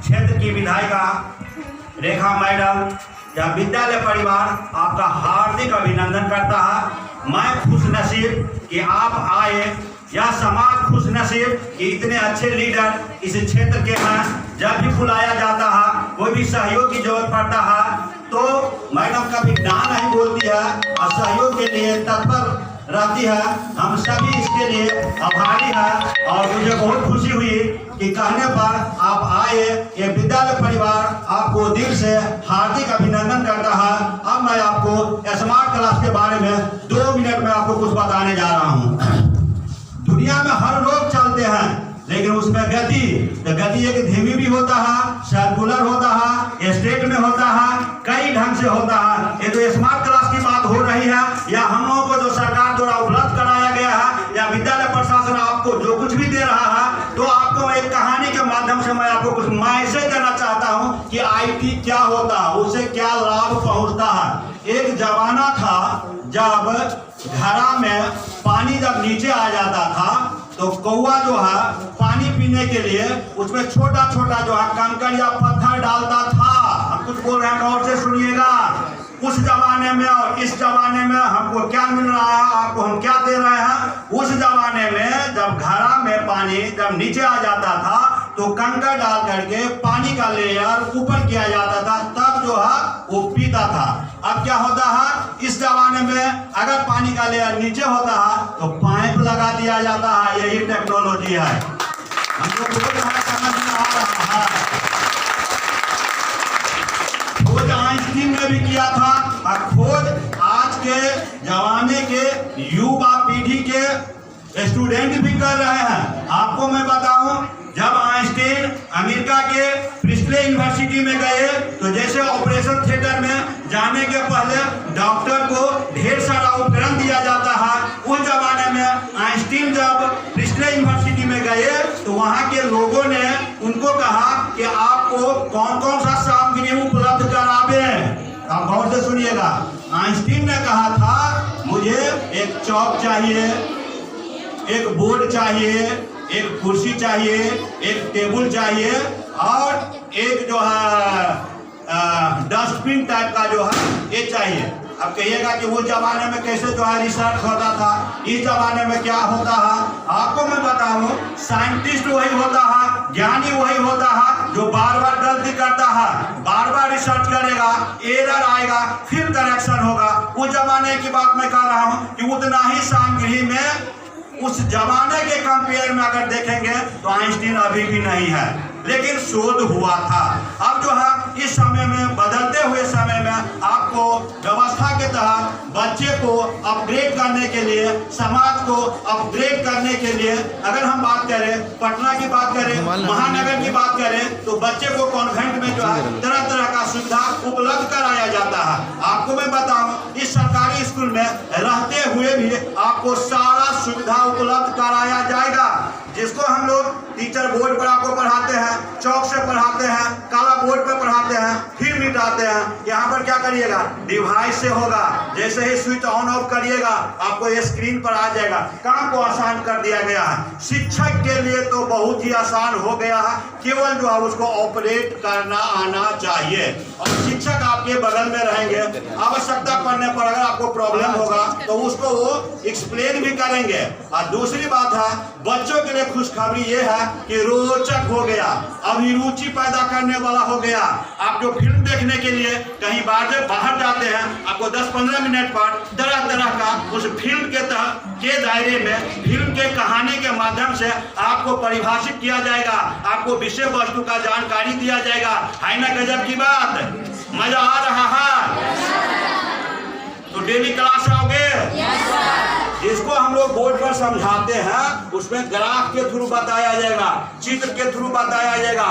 क्षेत्र की विधायिका रेखा मैडम, यह विद्यालय परिवार आपका हार्दिक अभिनंदन करता है। मैं खुश नसीब कि आप आए, यह समाज खुश नसीब कि इतने अच्छे लीडर इस क्षेत्र के हैं। जब भी बुलाया जाता है, कोई भी सहयोग की जरूरत पड़ता है तो मैडम कभी ना नहीं बोलती है और सहयोग के लिए तत्पर रहती है। हम सभी इसके लिए आभारी हैं और मुझे बहुत खुशी हुई कि कहने पर आप आए। ये विद्यालय परिवार आपको दिल से हार्दिक अभिनंदन करता है। अब मैं आपको स्मार्ट क्लास के बारे में 2 मिनट में आपको कुछ बताने जा रहा हूँ। दुनिया में हर लोग चलते हैं, लेकिन उसमें गति एक धीमी भी होता है, सर्कुलर होता है, स्ट्रेट में होता है, कई ढंग से होता है। ये तो स्मार्ट क्लास की बात हो रही है, या हम लोगों को जो सरकार द्वारा उपलब्ध कराया गया है, या विद्यालय प्रशासन आपको जो कुछ भी दे रहा है, तो आपको एक कहानी के माध्यम से मैं आपको कुछ मैसेज देना चाहता हूँ कि IT क्या होता है, उससे क्या लाभ पहुँचता है। एक जमाना था जब घड़ा में पानी जब नीचे आ जाता था तो कौवा जो है पानी पीने के लिए उसमें छोटा छोटा जो है कंकड़ या पत्थर डालता था। हम कुछ बोल रहे हैं, गौर से सुनिएगा। उस जमाने में और इस जमाने में हमको क्या मिल रहा है, आपको हम क्या दे रहे हैं। उस जमाने में जब घड़ा में पानी जब नीचे आ जाता था तो कंकड़ डाल करके पानी का लेयर ऊपर किया जाता था, तब जो है वो पीता था। अब क्या होता है, इस जमाने में अगर पानी का लेयर नीचे होता है तो पाइप लगा दिया जाता है। यही टेक्नोलॉजी है, हमको समझ में आ रहा है। खोज आइंस्टीन ने भी किया था और खोज आज के जमाने के युवा पीढ़ी के स्टूडेंट भी कर रहे हैं। आपको मैं बताऊं, जब आइंस्टीन अमेरिका के प्रिस्टले यूनिवर्सिटी में गए तो जैसे ऑपरेशन थिएटर में जाने के पहले डॉक्टर को ढेर सारा उपकरण दिया जाता है, उस जमाने में आइंस्टीन जब प्रिस्टले यूनिवर्सिटी में गए तो वहाँ के लोगों ने उनको कहा कि आपको कौन कौन सा सामग्री उपलब्ध करावे। आप गौर से सुनिएगा। आइंस्टीन ने कहा था, मुझे एक चौक चाहिए, एक बोर्ड चाहिए, एक कुर्सी चाहिए, एक टेबल चाहिए और एक जो है डस्टबिन टाइप का जो है ये चाहिए। अब कहिएगा कि वो जमाने में कैसे जो है रिसर्च होता था, इस जमाने में क्या होता है। आपको मैं बताऊं, साइंटिस्ट वही होता है, ज्ञानी वही होता है जो बार बार गलती करता है, बार बार रिसर्च करेगा, एरर आएगा, फिर करेक्शन होगा। उस जमाने की बात मैं कर रहा हूँ कि उतना ही सामग्री में उस जमाने के कंपेयर में अगर देखेंगे तो आइंस्टीन अभी भी नहीं है, लेकिन शोध हुआ था। अब जो है इस समय में, बदलते हुए समय में, आपको व्यवस्था के तहत बच्चे को अपग्रेड करने के लिए, समाज को अपग्रेड करने के लिए, अगर हम बात करें पटना की बात करें, महानगर की बात करें, तो बच्चे को कॉन्वेंट में जो है तरह तरह का सुविधा उपलब्ध कराया जाता है। आपको मैं बताऊं, इस सरकारी स्कूल में रहते हुए भी आपको सारा सुविधा उपलब्ध कराया जाएगा। जिसको हम लोग टीचर बोर्ड पर आपको पढ़ाते हैं, चौक से पढ़ाते हैं, काला बोर्ड पर पढ़ाते हैं, फिर मिटाते हैं। यहाँ पर क्या करिएगा, डिवाइस से होगा। जैसे ही स्विच ऑन ऑफ करिएगा आपको ये स्क्रीन पर आ जाएगा। काम को आसान कर दिया गया है। शिक्षक के लिए तो बहुत ही आसान हो गया है, केवल जो है उसको ऑपरेट करना आना चाहिए। और शिक्षक आपके बगल में रहेंगे, आवश्यकता पड़ने पर अगर आपको प्रॉब्लम होगा तो उसको वो एक्सप्लेन भी करेंगे। और दूसरी बात है, बच्चों के लिए खुशखबरी ये है कि रोचक हो गया, अभिरुचि पैदा करने वाला हो गया। आप जो फिल्म देखने के लिए कहीं बाहर जाते हैं, आपको 10-15 मिनट पर तरह तरह का उस फिल्म के दायरे में, फिल्म के कहानी के माध्यम से आपको परिभाषित किया जाएगा, आपको विषय वस्तु का जानकारी दिया जाएगा। है ना गजब की बात, मजा आ रहा है। तो डेली क्लास आओगे? जिसको हम लोग बोर्ड पर समझाते हैं उसमें ग्राफ के थ्रू बताया जाएगा, चित्र के थ्रू बताया जाएगा,